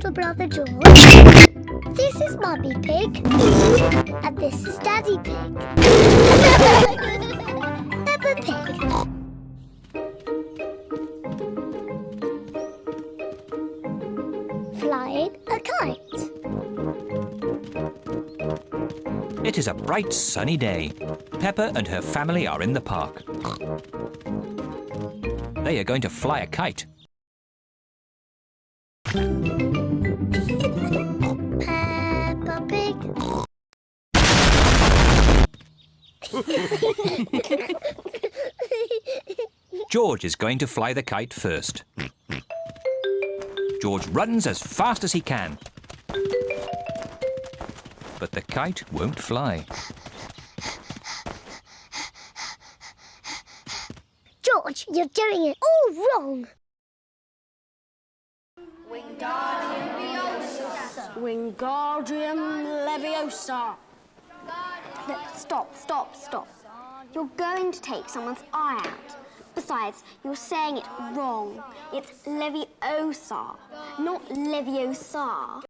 little brother George. This is Mummy Pig. And this is Daddy Pig. Peppa Pig. Flying a kite. It is a bright sunny day. Peppa and her family are in the park. They are going to fly a kite. Peppa Pig. George is going to fly the kite first. George runs as fast as he can. But the kite won't fly. George, you're doing it all wrong. Wingardium Leviosa. Look, stop. You're going to take someone's eye out. Besides, you're saying it wrong. It's Leviosa, not Leviosa.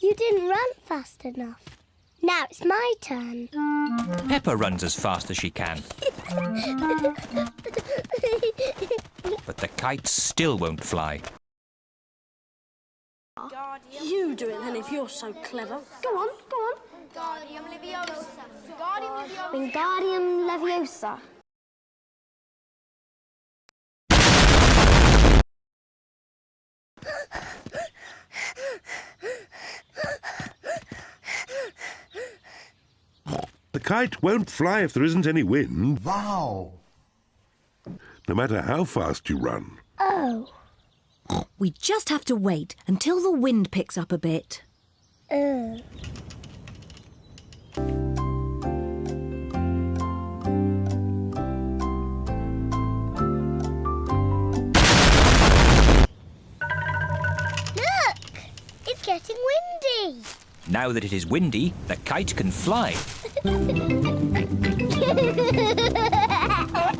You didn't run fast enough. Now it's my turn. Peppa runs as fast as she can. But the kite still won't fly. You do it then if you're so clever. Go on. Wingardium Leviosa. The kite won't fly if there isn't any wind. Wow! No matter how fast you run. Oh. We just have to wait until the wind picks up a bit. Look! It's getting windy. Now that it is windy, the kite can fly.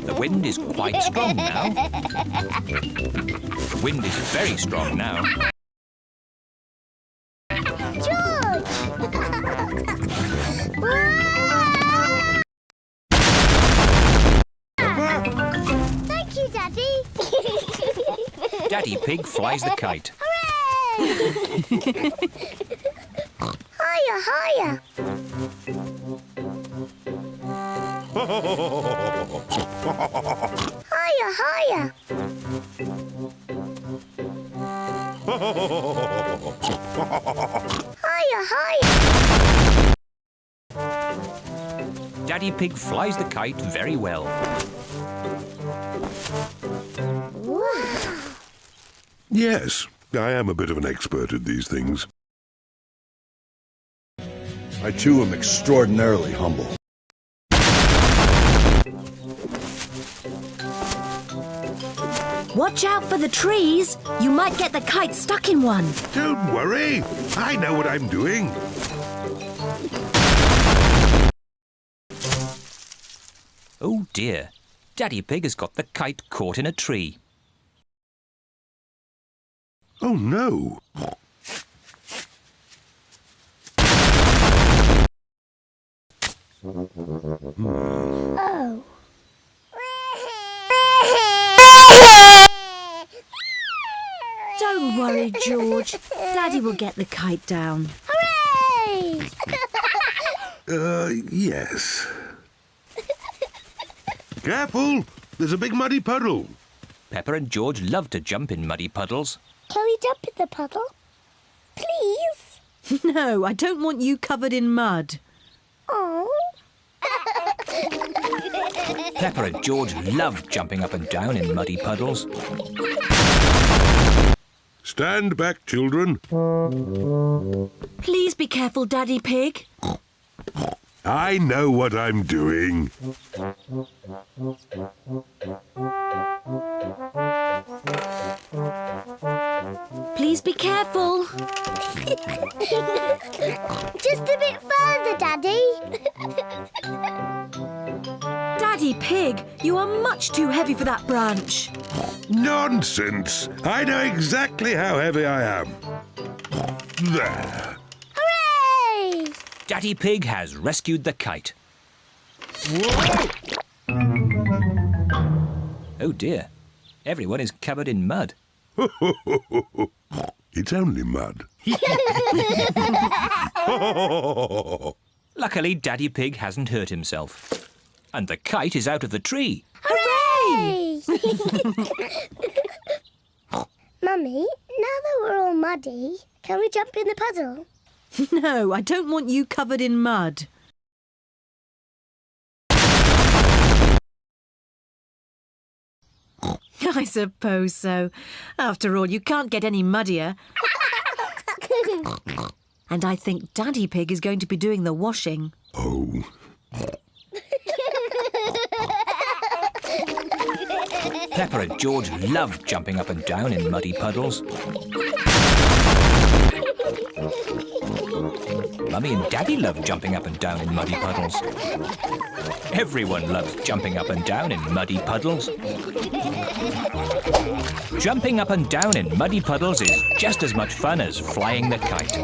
The wind is quite strong now. The wind is very strong now. George! Thank you, Daddy. Daddy Pig flies the kite. Hooray! Higher, higher. Higher, higher. Higher, higher. Daddy Pig flies the kite very well. Wow. Yes, I am a bit of an expert at these things. I too am extraordinarily humble. Watch out for the trees. You might get the kite stuck in one. Don't worry, I know what I'm doing. Oh dear, Daddy Pig has got the kite caught in a tree. Oh no! Oh. Don't worry, George. Daddy will get the kite down. Hooray! Yes. Careful! There's a big muddy puddle. Peppa and George love to jump in muddy puddles. Can we jump in the puddle? Please? No, I don't want you covered in mud. Oh. Peppa and George love jumping up and down in muddy puddles. Stand back, children. Please be careful, Daddy Pig. I know what I'm doing. Please be careful. Just a bit further, Daddy. Daddy Pig, you are much too heavy for that branch. Nonsense! I know exactly how heavy I am. There. Hooray! Daddy Pig has rescued the kite. Oh dear, everyone is covered in mud. It's only mud. Luckily, Daddy Pig hasn't hurt himself. And the kite is out of the tree. Hooray! Mummy, now that we're all muddy, can we jump in the puddle? No, I don't want you covered in mud. I suppose so. After all, you can't get any muddier. And I think Daddy Pig is going to be doing the washing. Oh. Peppa and George love jumping up and down in muddy puddles. Mummy and Daddy love jumping up and down in muddy puddles. Everyone loves jumping up and down in muddy puddles. Jumping up and down in muddy puddles is just as much fun as flying the kite.